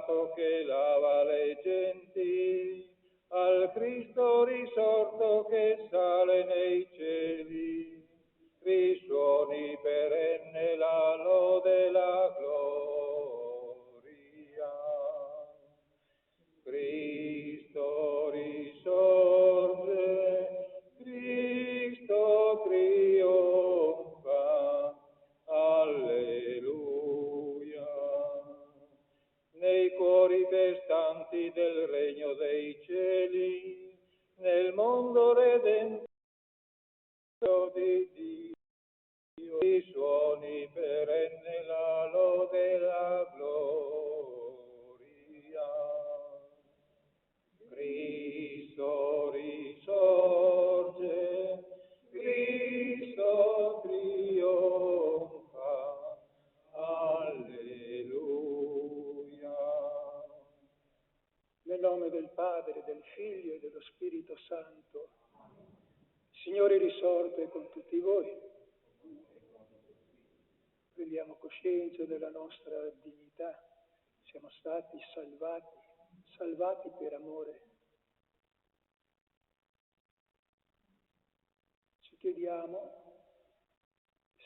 Santo che lava le genti, al Cristo risorto che sale nei cieli, risuoni perenne la lode e la gloria. Cristo risorge, Cristo trionfa, alleluia. Nei cuori festanti del regno dei cieli, nel mondo redento di Dio, i suoni perenne la lode e la gloria. Cristo risorge, Cristo trionfa, alleluia. Nel nome del Padre, del Figlio e dello Spirito Santo, Signore risorto è con tutti voi. Prendiamo coscienza della nostra dignità. Siamo stati salvati per amore. Ci chiediamo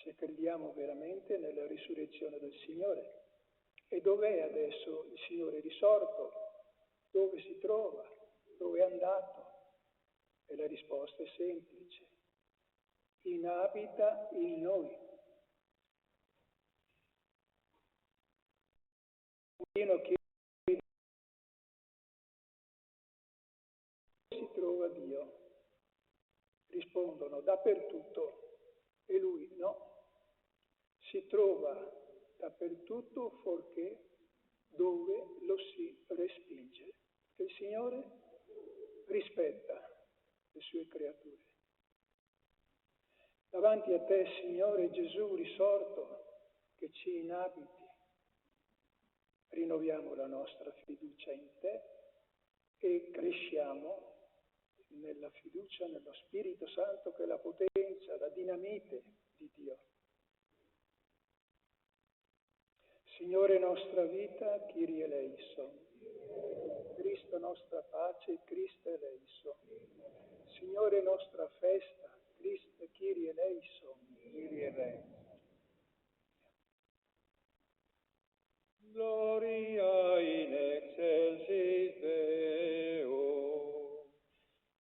se crediamo veramente nella risurrezione del Signore. E dov'è adesso il Signore risorto? Dove si trova? Dove è andato? E la risposta è semplice. Inabita in noi. Che si trova Dio? Rispondono dappertutto. E lui no. Si trova dappertutto fuorché dove lo si respinge. Perché il Signore rispetta le sue creature. Davanti a te, Signore Gesù risorto, che ci inabiti, rinnoviamo la nostra fiducia in te e cresciamo nella fiducia nello Spirito Santo che è la potenza, la dinamite di Dio. Signore nostra vita, Kyrie eleison. Cristo nostra pace, Cristo eleison. Signore nostra festa, Cristo Kyrie eleison. Kyrie eleison. Gloria in excelsis Deo,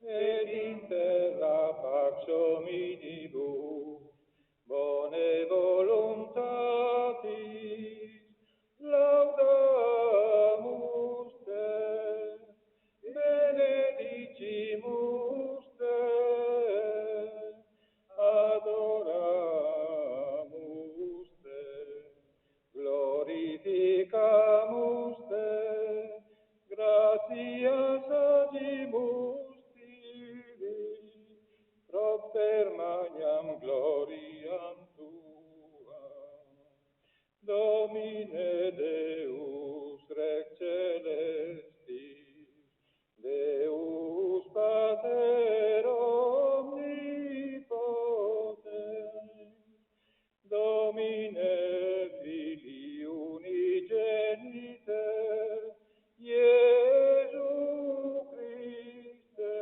ed in terra pax hominibus, bone voluntatis, laudamus te, benedicimus te, adoramus te, glorificamus te, gratias agimus tibi, propter magnam gloriam tuam. Domine Deus Rex Celestis, Deus Pater omnipotens, Domine Filii unigenite, Iesu Christe,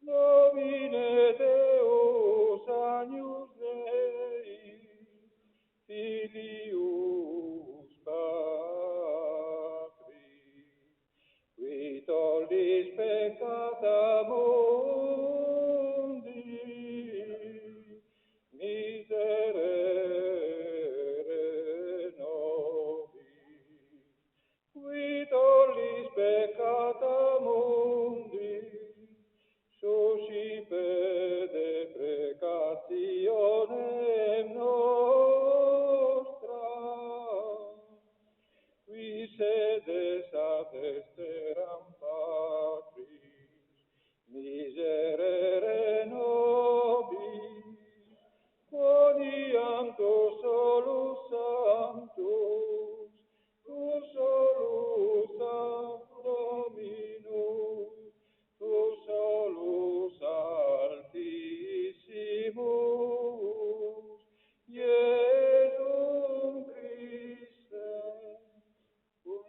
Domine Deus Agnus Dei, Filius Patris, qui tollis peccata mundi, miserere nobis, qui tollis peccata mundi, suscipe deprecationem nostra, qui sedes ad esteram Patris, miserere nobis, quoniam tu solus sanctus, tu solus Dominus, tu solus altissimus, Iesum Christe, cum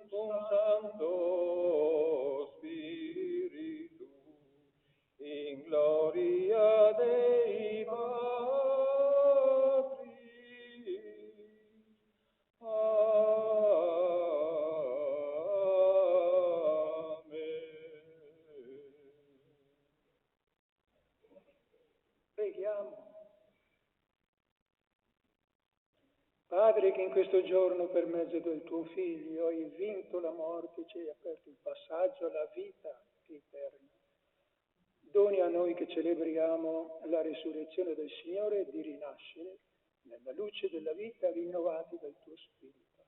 Padre, che in questo giorno per mezzo del tuo Figlio hai vinto la morte e ci hai aperto il passaggio alla vita eterna. Doni a noi che celebriamo la risurrezione del Signore di rinascere nella luce della vita rinnovati dal tuo Spirito.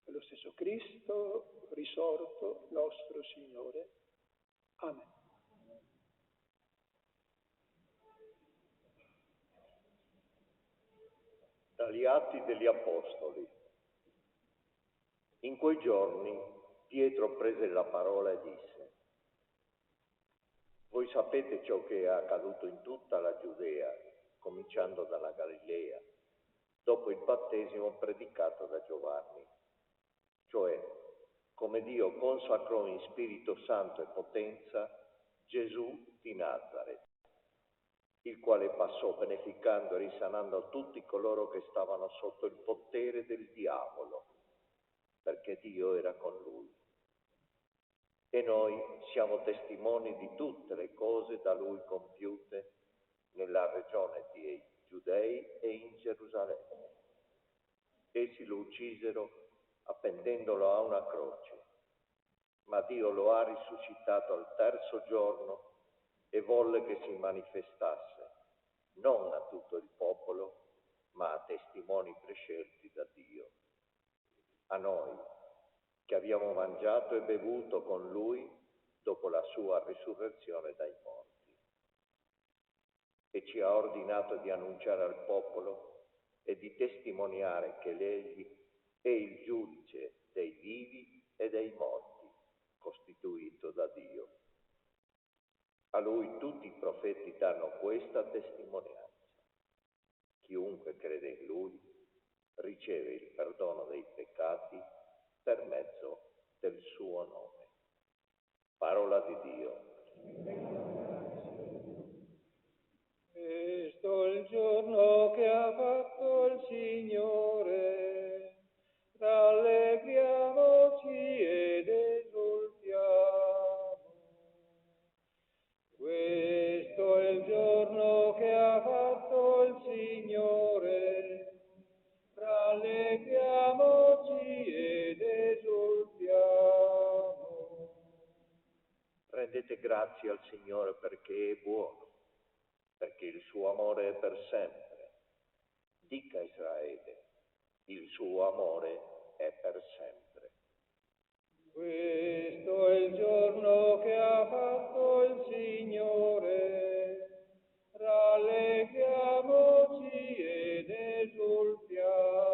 Per lo stesso Cristo risorto, nostro Signore. Amen. Dagli Atti degli Apostoli. In quei giorni Pietro prese la parola e disse: voi sapete ciò che è accaduto in tutta la Giudea, cominciando dalla Galilea, dopo il battesimo predicato da Giovanni, cioè come Dio consacrò in Spirito Santo e potenza Gesù di Nazaret, il quale passò beneficando e risanando tutti coloro che stavano sotto il potere del diavolo, perché Dio era con lui. E noi siamo testimoni di tutte le cose da lui compiute nella regione dei Giudei e in Gerusalemme. Essi lo uccisero appendendolo a una croce, ma Dio lo ha risuscitato al terzo giorno e volle che si manifestasse non a tutto il popolo, ma a testimoni prescelti da Dio. A noi, che abbiamo mangiato e bevuto con lui dopo la sua risurrezione dai morti. E ci ha ordinato di annunciare al popolo e di testimoniare che egli è il giudice dei vivi e dei morti, costituito da Dio. A lui tutti i profeti danno questa testimonianza. Chiunque crede in lui riceve il perdono dei peccati per mezzo del suo nome. Parola di Dio. Questo è il giorno che ha fatto il Signore, rallegriamoci ed esultiamo. Questo è il giorno che ha fatto il Signore, rallegriamoci ed esultiamo. Rendete grazie al Signore perché è buono, perché il suo amore è per sempre. Dica Israele, il suo amore è per sempre. Questo è il giorno che ha fatto il Signore, rallegriamoci ed esultiamo.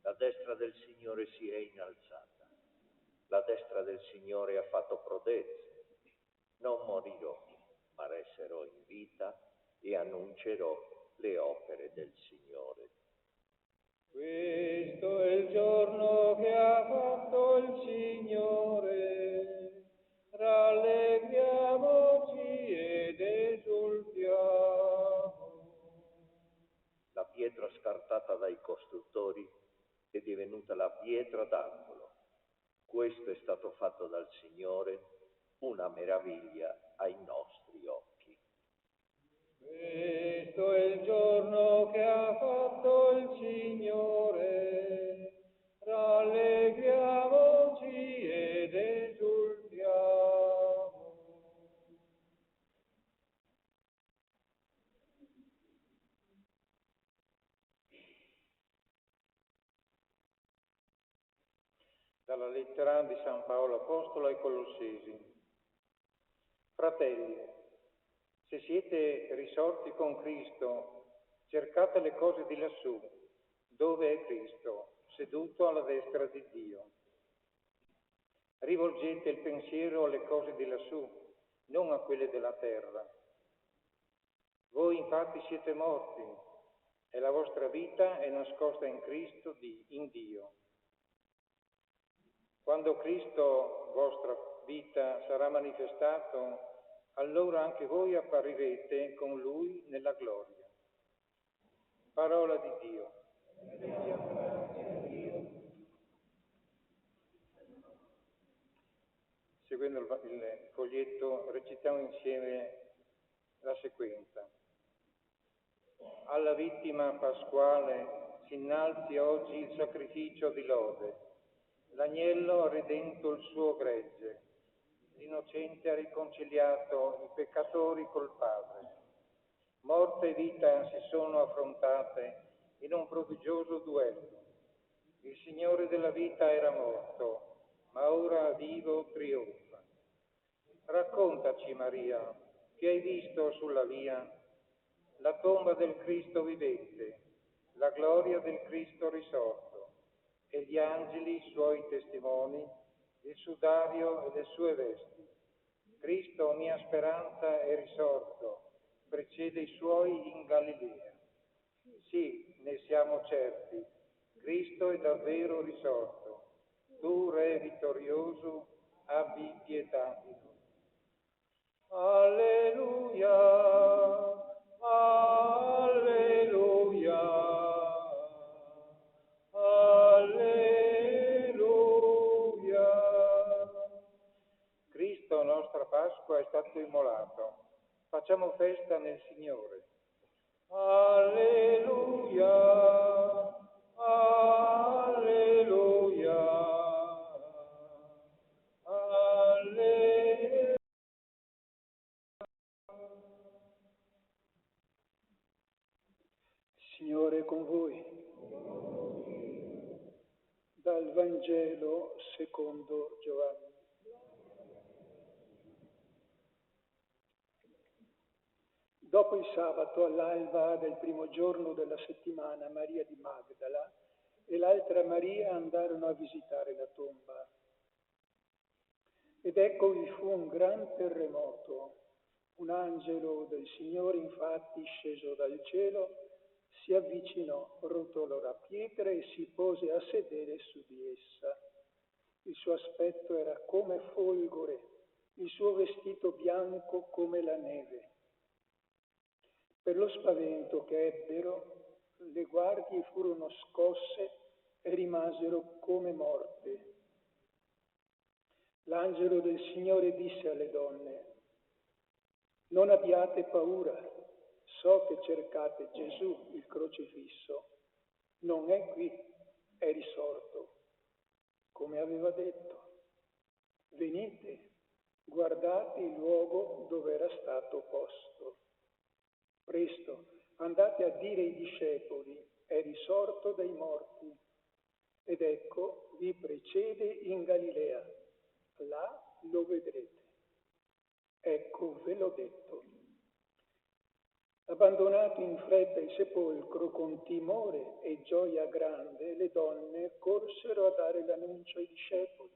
La destra del Signore si è innalzata, la destra del Signore ha fatto prodezze. Non morirò, ma resterò in vita e annuncerò le opere del Signore. Questo è il giorno che ha fatto il Signore, rallegriamoci ed esultiamo. La pietra scartata dai costruttori è divenuta la pietra d'angolo. Questo è stato fatto dal Signore, una meraviglia ai nostri occhi. Questo è il giorno che ha fatto il Signore, rallegriamoci ed esultiamo. Dalla lettera di San Paolo Apostolo ai Colossesi. Fratelli, se siete risorti con Cristo, cercate le cose di lassù, dove è Cristo, seduto alla destra di Dio. Rivolgete il pensiero alle cose di lassù, non a quelle della terra. Voi infatti siete morti e la vostra vita è nascosta in Cristo, in Dio. Quando Cristo, vostra vita, sarà manifestato, allora anche voi apparirete con Lui nella gloria. Parola di Dio. Seguendo il foglietto recitiamo insieme la sequenza. Alla vittima pasquale si innalzi oggi il sacrificio di lode. L'agnello ha redento il suo gregge, l'innocente ha riconciliato i peccatori col Padre. Morte e vita si sono affrontate in un prodigioso duello. Il Signore della vita era morto, ma ora vivo trionfa. Raccontaci, Maria, che hai visto sulla via? La tomba del Cristo vivente, la gloria del Cristo risorto, e gli angeli suoi testimoni, il sudario e le sue vesti. Cristo, mia speranza, è risorto, precede i suoi in Galilea. Sì, ne siamo certi, Cristo è davvero risorto. Tu, Re vittorioso, abbi pietà di noi. Alleluia, alleluia, alleluia. Cristo, nostra Pasqua, è stato immolato. Facciamo festa nel Signore. Alleluia, alleluia, alleluia. Signore con voi. Dal Vangelo secondo Giovanni. Dopo il sabato, all'alba del primo giorno della settimana, Maria di Magdala e l'altra Maria andarono a visitare la tomba. Ed ecco vi fu un gran terremoto. Un angelo del Signore, infatti, sceso dal cielo, si avvicinò, rotolò la pietra e si pose a sedere su di essa. Il suo aspetto era come folgore, il suo vestito bianco come la neve. Per lo spavento che ebbero, le guardie furono scosse e rimasero come morte. L'angelo del Signore disse alle donne: non abbiate paura, so che cercate Gesù, il crocifisso. Non è qui, è risorto, come aveva detto. Venite, guardate il luogo dove era stato posto. Presto, andate a dire ai discepoli, è risorto dai morti. Ed ecco, vi precede in Galilea, là lo vedrete. Ecco, ve l'ho detto. Abbandonato in fretta il sepolcro, con timore e gioia grande, le donne corsero a dare l'annuncio ai discepoli.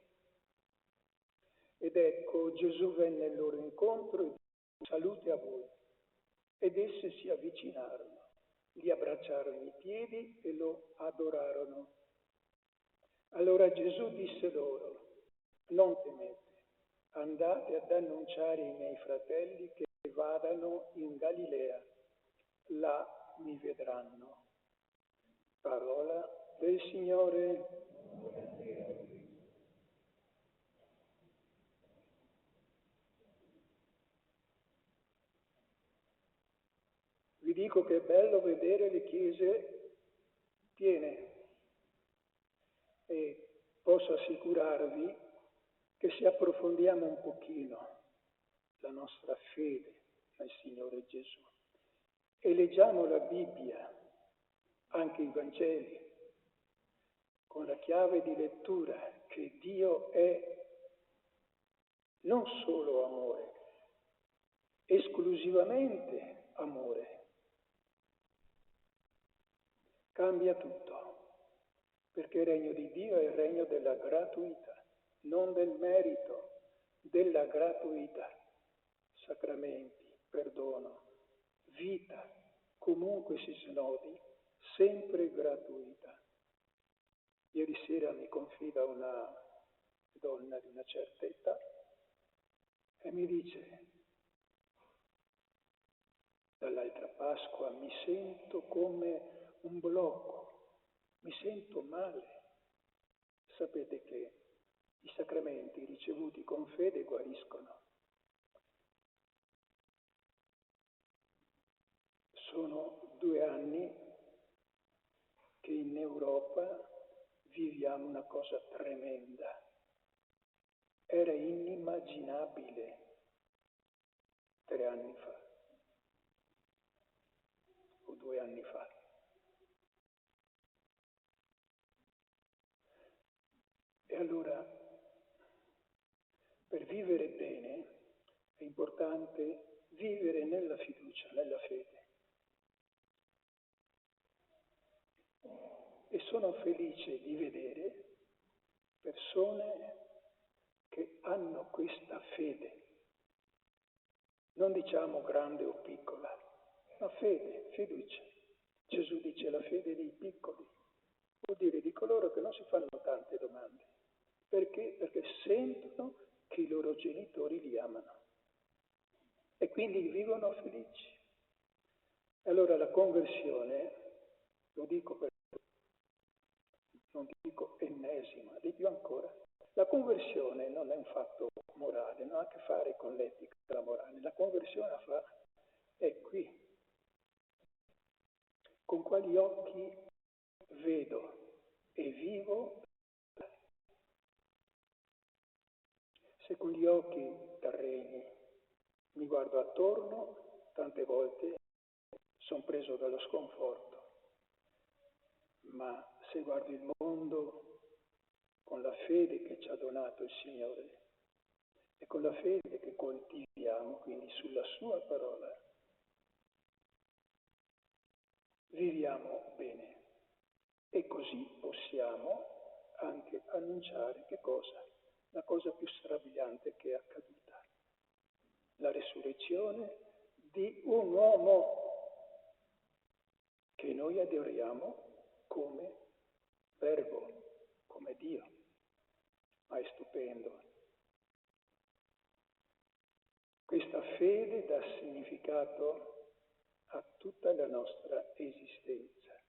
Ed ecco, Gesù venne al loro incontro e disse: salute a voi. Ed esse si avvicinarono, gli abbracciarono i piedi e lo adorarono. Allora Gesù disse loro: non temete, andate ad annunciare ai miei fratelli che vadano in Galilea, là mi vedranno. Parola del Signore. Vi dico che è bello vedere le chiese piene e posso assicurarvi che se approfondiamo un pochino la nostra fede nel Signore Gesù e leggiamo la Bibbia, anche i Vangeli, con la chiave di lettura che Dio è non solo amore, esclusivamente amore, cambia tutto, perché il regno di Dio è il regno della gratuità, non del merito, della gratuità. Sacramenti, perdono, vita, comunque si snodi, sempre gratuita. Ieri sera mi confida una donna di una certa età e mi dice: dall'altra Pasqua mi sento come un blocco, mi sento male. Sapete che i sacramenti ricevuti con fede guariscono. Sono 2 anni che in Europa viviamo una cosa tremenda. Era inimmaginabile 3 anni fa o 2 anni fa. E allora, per vivere bene è importante vivere nella fiducia, nella fede. E sono felice di vedere persone che hanno questa fede. Non diciamo grande o piccola, ma fede, fiducia. Gesù dice la fede dei piccoli, vuol dire di coloro che non si fanno tante domande. Perché? Perché sentono che i loro genitori li amano e quindi vivono felici. Allora la conversione, lo dico per non dico ennesima, di più ancora, la conversione non è un fatto morale, non ha a che fare con l'etica e la morale, la conversione è qui. Con quali occhi vedo e vivo? Se con gli occhi terreni mi guardo attorno, tante volte sono preso dallo sconforto, ma se guardo il mondo con la fede che ci ha donato il Signore e con la fede che coltiviamo, quindi sulla sua parola, viviamo bene. E così possiamo anche annunciare che cosa? La cosa più strabiliante che è accaduta. La resurrezione di un uomo che noi adoriamo come Verbo, come Dio. Ma è stupendo. Questa fede dà significato a tutta la nostra esistenza,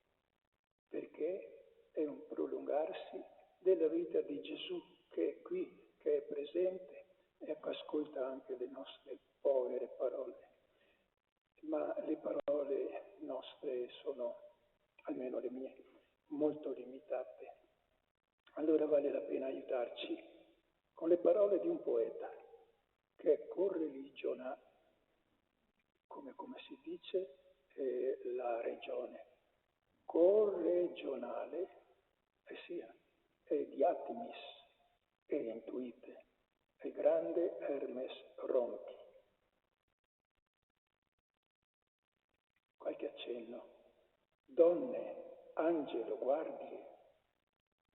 perché è un prolungarsi della vita di Gesù che è qui, che è presente e che ascolta anche le nostre povere parole. Ma le parole nostre sono, almeno le mie, molto limitate. Allora vale la pena aiutarci con le parole di un poeta che è correligionale, come si dice, la regione. Corregionale, sia, è di Attimis e intuite, è grande Hermes Ronchi. Qualche accenno. Donne, angelo, guardie,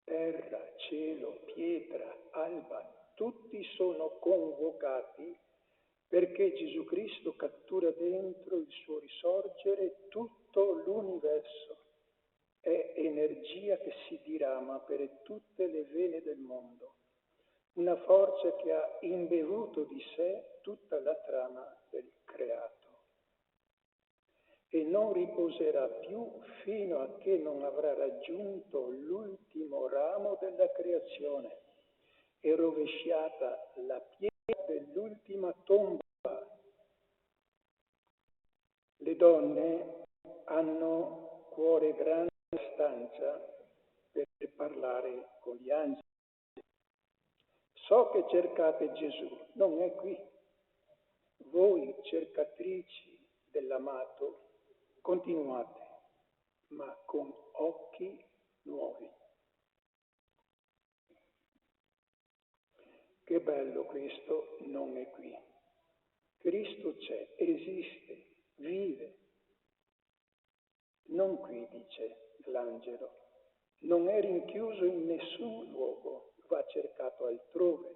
terra, cielo, pietra, alba, tutti sono convocati perché Gesù Cristo cattura dentro il suo risorgere tutto l'universo. È energia che si dirama per tutte le vene del mondo, una forza che ha imbevuto di sé tutta la trama del creato e non riposerà più fino a che non avrà raggiunto l'ultimo ramo della creazione e rovesciata la pietra dell'ultima tomba. Le donne hanno cuore grande stanza per parlare con gli angeli. So che cercate Gesù, non è qui. Voi cercatrici dell'amato, continuate, ma con occhi nuovi. Che bello questo, non è qui. Cristo c'è, esiste, vive. Non qui, dice l'angelo. Non è rinchiuso in nessun luogo, va cercato altrove,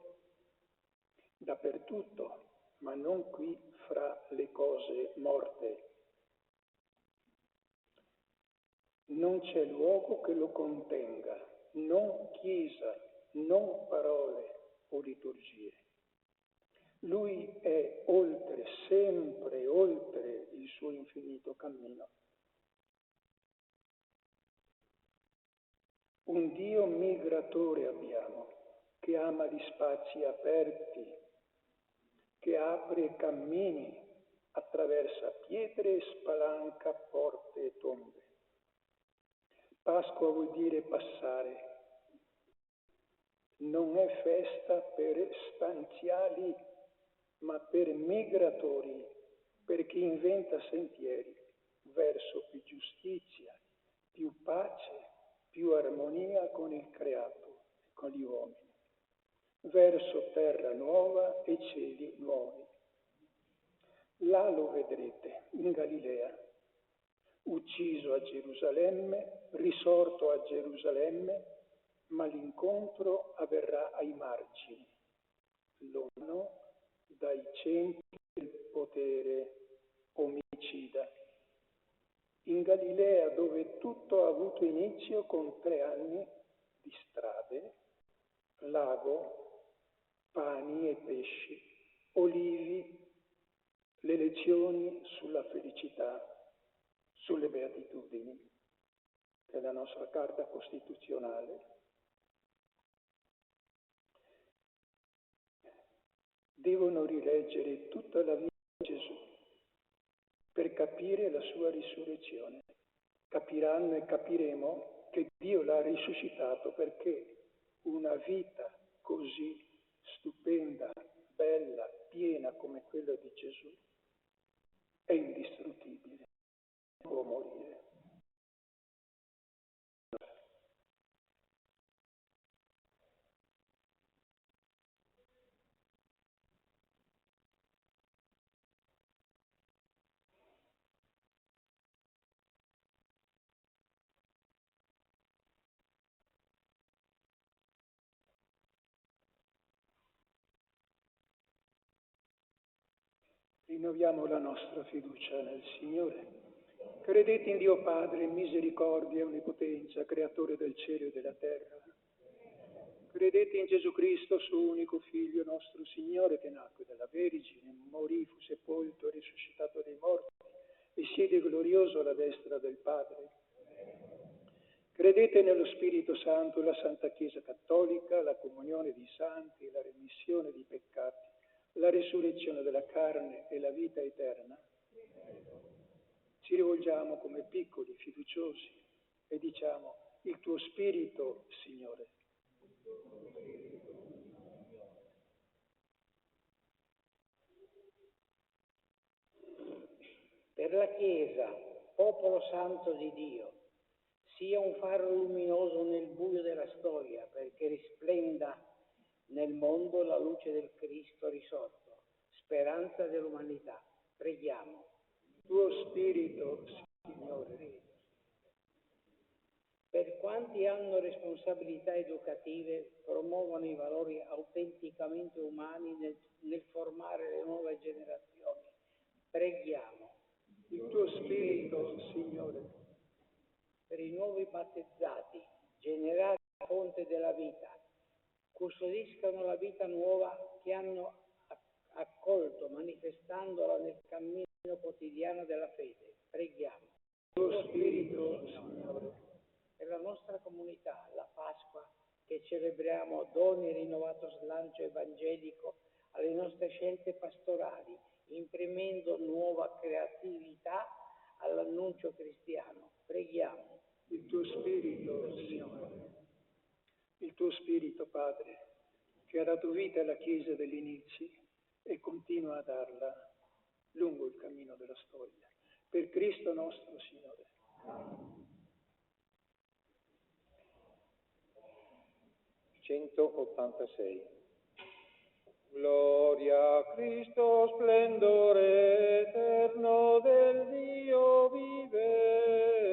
dappertutto, ma non qui fra le cose morte. Non c'è luogo che lo contenga, non chiesa, non parole o liturgie. Lui è oltre, sempre oltre il suo infinito cammino. Un Dio migratore abbiamo, che ama gli spazi aperti, che apre cammini attraversa pietre, spalanca porte e tombe. Pasqua vuol dire passare. Non è festa per stanziali, ma per migratori, per chi inventa sentieri verso più giustizia, più pace, più armonia con il creato, con gli uomini, verso terra nuova e cieli nuovi. Là lo vedrete, in Galilea, ucciso a Gerusalemme, risorto a Gerusalemme, ma l'incontro avverrà ai margini, lontano dai centri del potere omicida. In Galilea, dove tutto ha avuto inizio con 3 anni di strade, lago, pani e pesci, olivi, le lezioni sulla felicità, sulle beatitudini, che è la nostra carta costituzionale. Devono rileggere tutta la vita di Gesù per capire la sua risurrezione. Capiranno e capiremo che Dio l'ha risuscitato perché una vita così stupenda, bella, piena come quella di Gesù è indistruttibile, non può morire. Rinnoviamo la nostra fiducia nel Signore. Credete in Dio Padre, misericordia e onnipotenza, creatore del cielo e della terra. Credete in Gesù Cristo, suo unico Figlio, nostro Signore, che nacque dalla Vergine, morì, fu sepolto, risuscitato dai morti e siede glorioso alla destra del Padre. Credete nello Spirito Santo, la Santa Chiesa Cattolica, la comunione dei santi, la remissione dei peccati, la risurrezione della carne e la vita eterna. Ci rivolgiamo come piccoli, fiduciosi e diciamo: il tuo Spirito, Signore. Per la Chiesa, popolo santo di Dio, sia un faro luminoso nel buio della storia, perché risplenda nel mondo la luce del Cristo risorto, speranza dell'umanità. Preghiamo. Tuo Spirito, Signore. Per quanti hanno responsabilità educative, promuovono i valori autenticamente umani nel formare le nuove generazioni. Preghiamo. Il tuo Spirito, Signore. Per i nuovi battezzati, generati la fonte della vita, custodiscano la vita nuova che hanno accolto, manifestandola nel cammino quotidiano della fede. Preghiamo. Il tuo Spirito, Signore. Per la nostra comunità, la Pasqua che celebriamo, doni rinnovato slancio evangelico alle nostre scelte pastorali, imprimendo nuova creatività all'annuncio cristiano. Preghiamo. Il tuo Spirito, Signore. Il tuo Spirito, Padre, che ha dato vita alla Chiesa degli inizi e continua a darla lungo il cammino della storia. Per Cristo nostro Signore. Amen. 186. Gloria a Cristo, splendore eterno del Dio vivente.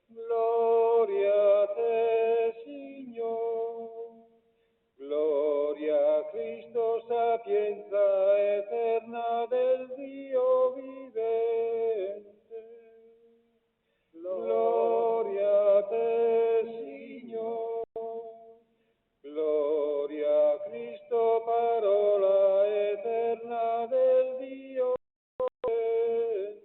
Gloria a te, Signore. Gloria a Cristo, sapienza eterna del Dio vivente. Gloria a te, Signore. Gloria a Cristo, parola eterna del Dio vivente.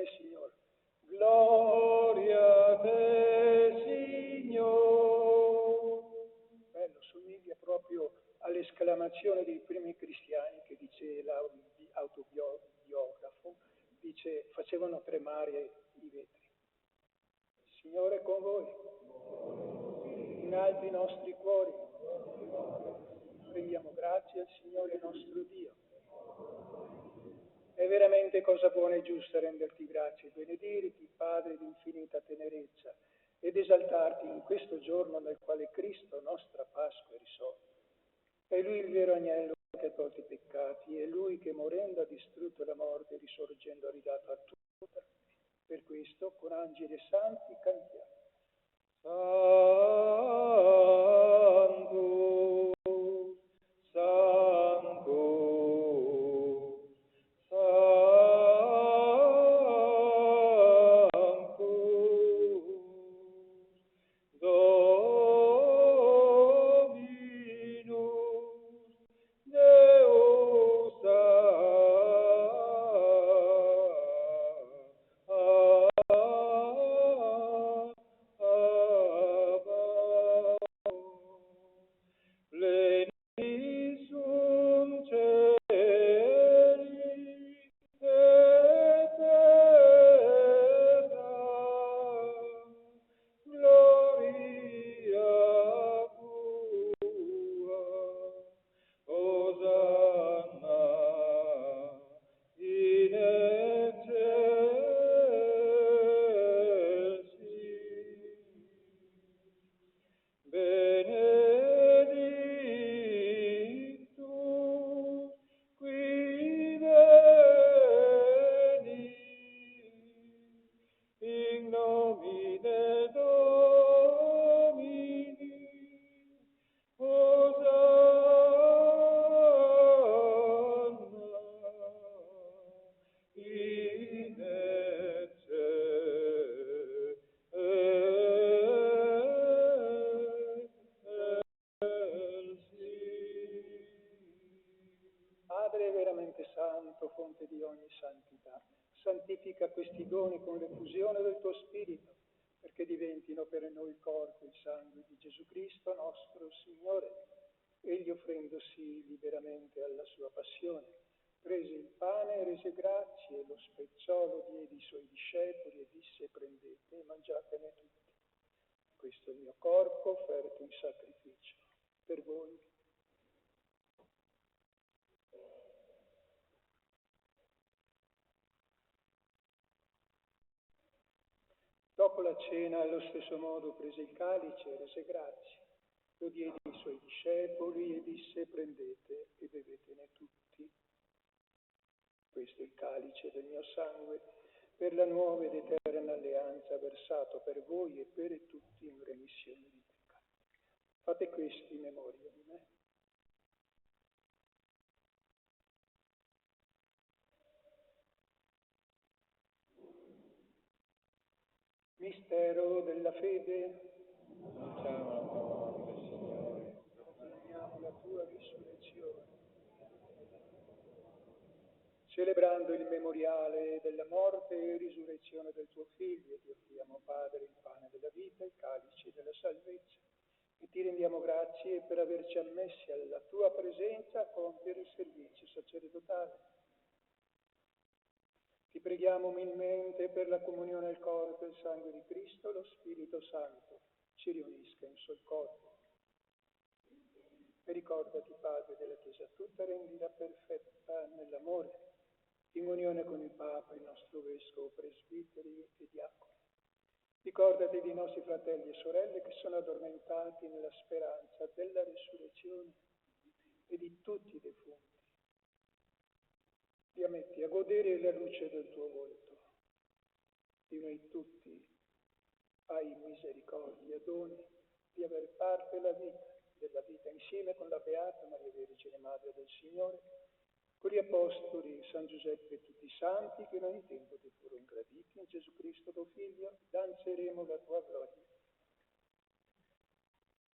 te, Signore. Gloria a te, Signore. Bello, somiglia proprio all'esclamazione dei primi cristiani che dice l'autobiografo, dice facevano tremare i vetri. Signore è con voi, innalzi i nostri cuori, rendiamo grazie al Signore nostro Dio. È veramente cosa buona e giusta renderti grazie e benedirti, Padre di infinita tenerezza, ed esaltarti in questo giorno nel quale Cristo, nostra Pasqua, è risorto. È Lui il vero agnello che ha tolto i peccati, è Lui che morendo ha distrutto la morte e risorgendo ha ridato a tutti. Per questo con angeli e santi cantiamo. Santo, Santo, Padre veramente santo, fonte di ogni santità, santifica questi doni con l'effusione del tuo Spirito, perché diventino per noi il corpo e il sangue di Gesù Cristo, nostro Signore. Egli, offrendosi liberamente alla sua passione, prese il pane e rese grazie, lo spezzò, lo diede ai suoi discepoli e disse: prendete e mangiatene tutti. Questo è il mio corpo offerto in sacrificio per voi. Dopo la cena, allo stesso modo, prese il calice e rese grazie, lo diede ai suoi discepoli e disse: prendete e bevetene tutti. Questo è il calice del mio sangue, per la nuova ed eterna alleanza, versato per voi e per tutti in remissione di peccati. Fate questo in memoria di me. Mistero della fede. Annunciamo la tua morte, Signore. Proclamiamo la tua risurrezione. Celebrando il memoriale della morte e risurrezione del tuo Figlio, ti offriamo, Padre, il pane della vita, il calice della salvezza, e ti rendiamo grazie per averci ammessi alla tua presenza a compiere il servizio sacerdotale. Ti preghiamo umilmente per la comunione al corpo e al sangue di Cristo, lo Spirito Santo ci riunisca in suo corpo. E ricordati, Padre, della Chiesa tutta, rendila perfetta nell'amore, in unione con il Papa, il nostro Vescovo, presbiteri e diaconi. Ricordati dei nostri fratelli e sorelle che sono addormentati nella speranza della risurrezione e di tutti i defunti. Li ammetti a godere la luce del tuo volto. Di noi tutti hai misericordia, doni di aver parte della vita insieme con la Beata Maria Vergine, Madre del Signore, con gli Apostoli, San Giuseppe e tutti i santi che in ogni tempo ti furono ingraditi, in Gesù Cristo tuo Figlio, danzeremo la tua gloria.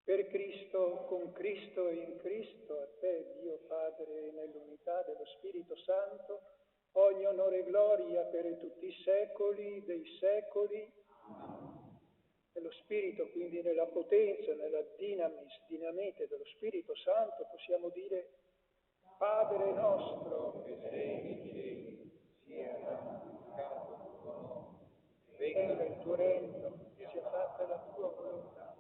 Per Cristo, con Cristo e in Cristo, a te, Dio Padre, nell'unità dello Spirito Santo, ogni onore e gloria per tutti i secoli dei secoli. Nello Spirito, quindi nella potenza, nella dinamite dello Spirito Santo, possiamo dire: Padre nostro, che sei nei cieli, sia santificato il tuo nome, venga il tuo regno, sia fatta la tua volontà,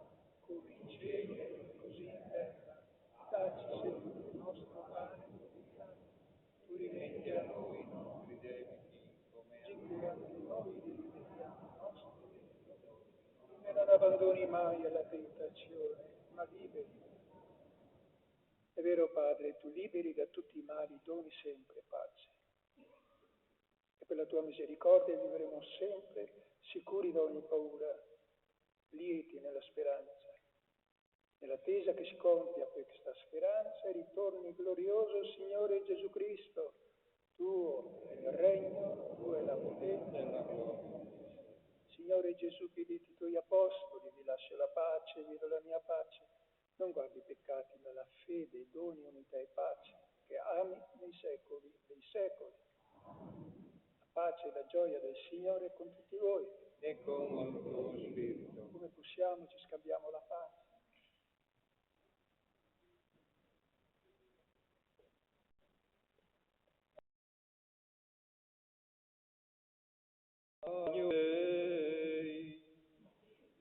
come in cielo, così in terra. Dacci sempre il nostro pane quotidiano. Tu rimetti a noi i nostri debiti, come anche noi rimettiamo i nostri debitori. E non abbandoni mai alla tentazione, ma liberi. È vero, Padre, tu liberi da tutti i mali, doni sempre pace. E per la tua misericordia vivremo sempre sicuri da ogni paura, lieti nella speranza, nell'attesa che si compia questa speranza e ritorni glorioso Signore Gesù Cristo. Tuo è il regno, tua è la potenza e la gloria. Signore Gesù, che detti i tuoi apostoli: vi lascio la pace, vi do la mia pace. Non guardi i peccati, ma la fede, doni unità e pace, che ami nei secoli dei secoli. La pace e la gioia del Signore con tutti voi. e con il tuo spirito. Come possiamo, ci scambiamo la pace.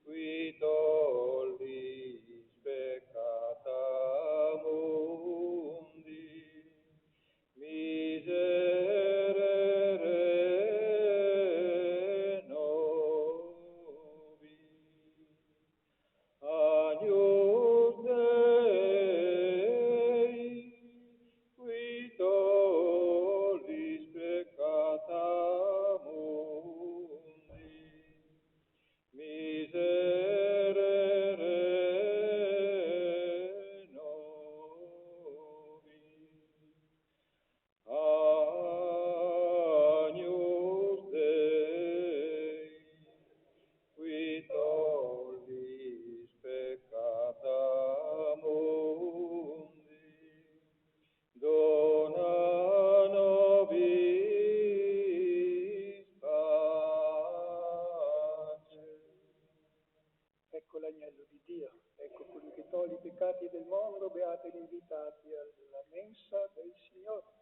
Qui tollis peccata mundi, miserere nobis. Agnus Dei, qui tollis peccata mundi, miserere nobis. Agnus Dei, qui tollis peccata mundi, dona nobis pace. Ecco l'agnello di Dio, ecco colui che toglie i peccati del mondo. Beati gli invitati alla mensa del Signore.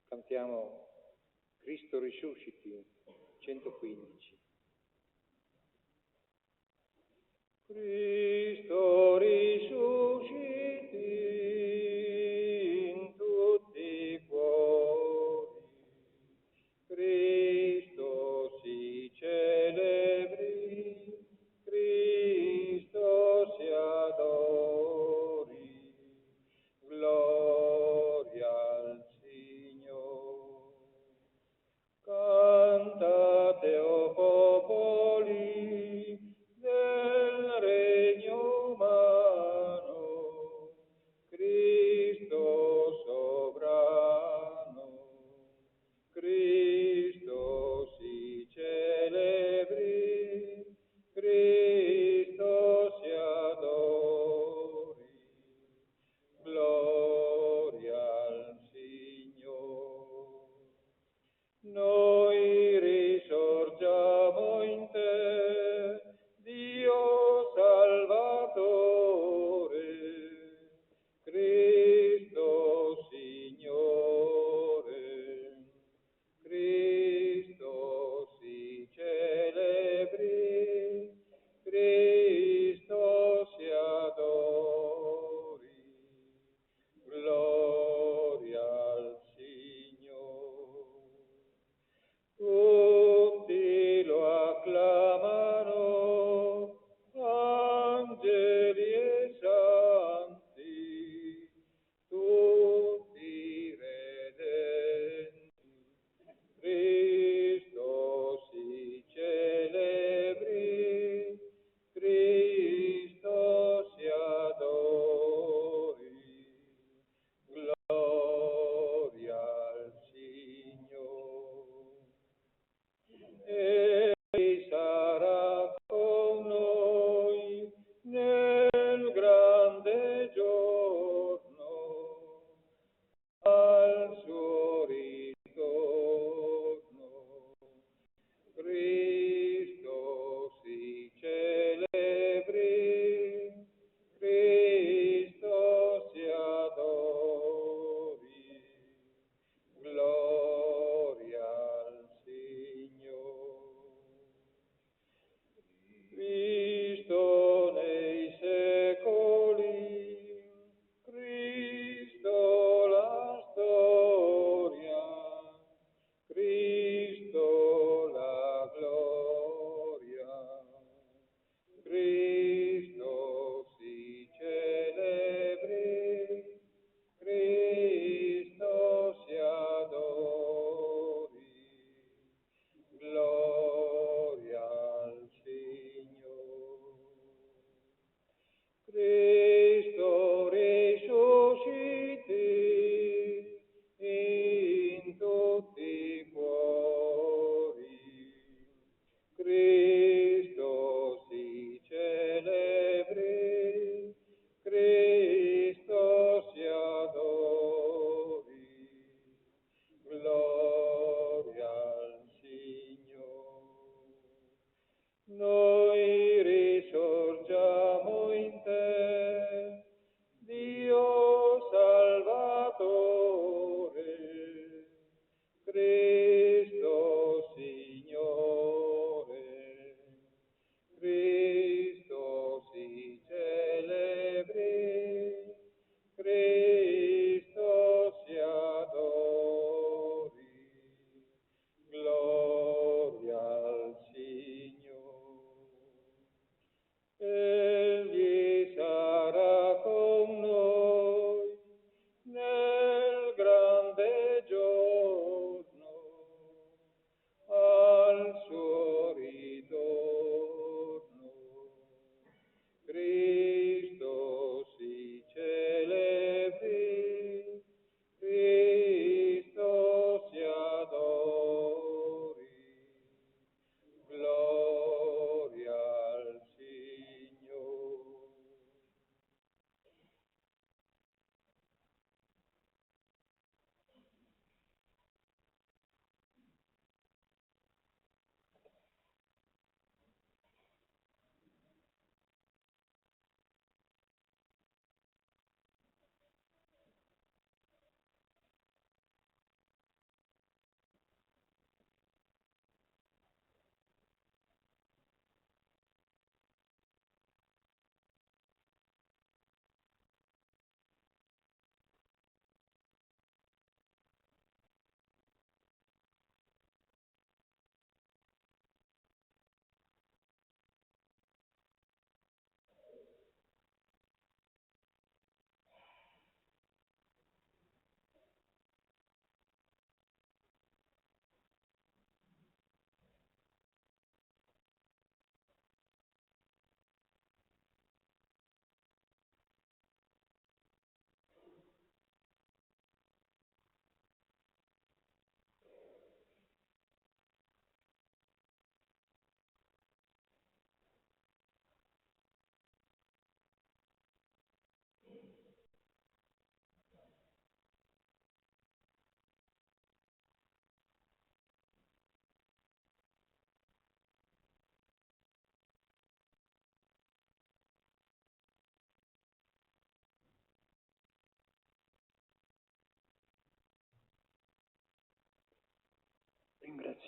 Cantiamo Cristo risusciti, 115. Cristo risusciti in tutti i cuori, Cristo si celebri, Cristo si adori, gloria al Signore. Cantate, o popoli, del regno umano,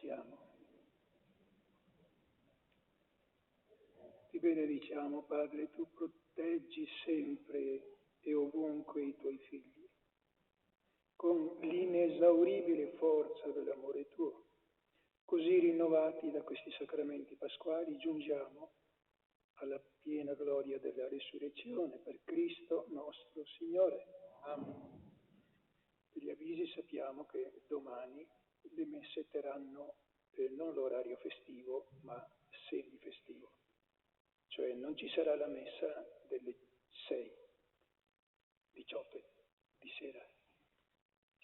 ringraziamo. Ti benediciamo, Padre, tu proteggi sempre e ovunque i tuoi figli, con l'inesauribile forza dell'amore tuo. Così rinnovati da questi sacramenti pasquali giungiamo alla piena gloria della risurrezione per Cristo nostro Signore. Amen. Per gli avvisi sappiamo che domani le messe terranno non l'orario festivo, ma semifestivo. Cioè non ci sarà la messa delle 6:18 di sera.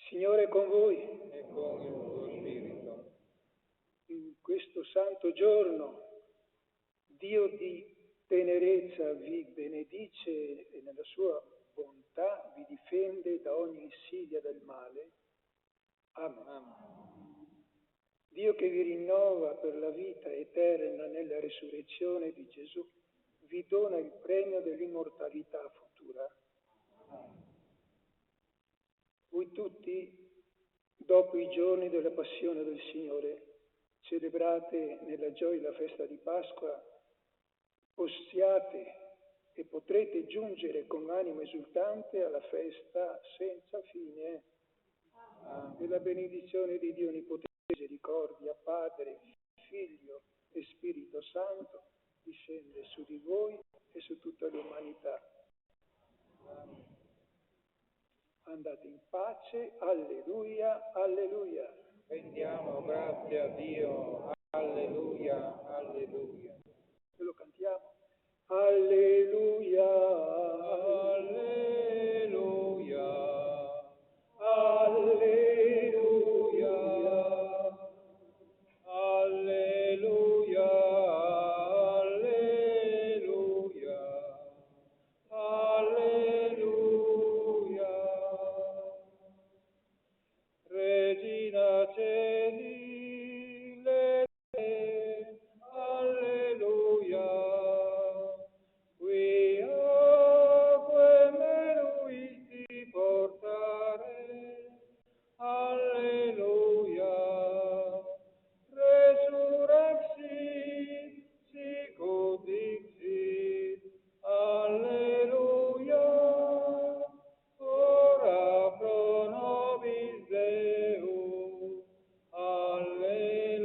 Signore è con voi. E con il tuo spirito. In questo santo giorno, Dio di tenerezza vi benedice e nella sua bontà vi difende da ogni insidia del male. Amen. Amen. Dio che vi rinnova per la vita eterna nella risurrezione di Gesù, vi dona il premio dell'immortalità futura. Voi tutti, dopo i giorni della passione del Signore, celebrate nella gioia la festa di Pasqua, possiate e potrete giungere con animo esultante alla festa senza fine della benedizione di Dio Onnipotente, misericordia, Padre, Figlio e Spirito Santo, discende su di voi e su tutta l'umanità. Andate in pace, alleluia, alleluia. Rendiamo grazie a Dio, alleluia, alleluia. E lo cantiamo. Alleluia, Alleluia, alleluia, alleluia, alleluia, alleluia. Regina Celi, alleluia. Qui acque meruiti portare, alleluia. Resurrexit, sicut dixit, alleluia. Ora pro nobis Deus, alleluia.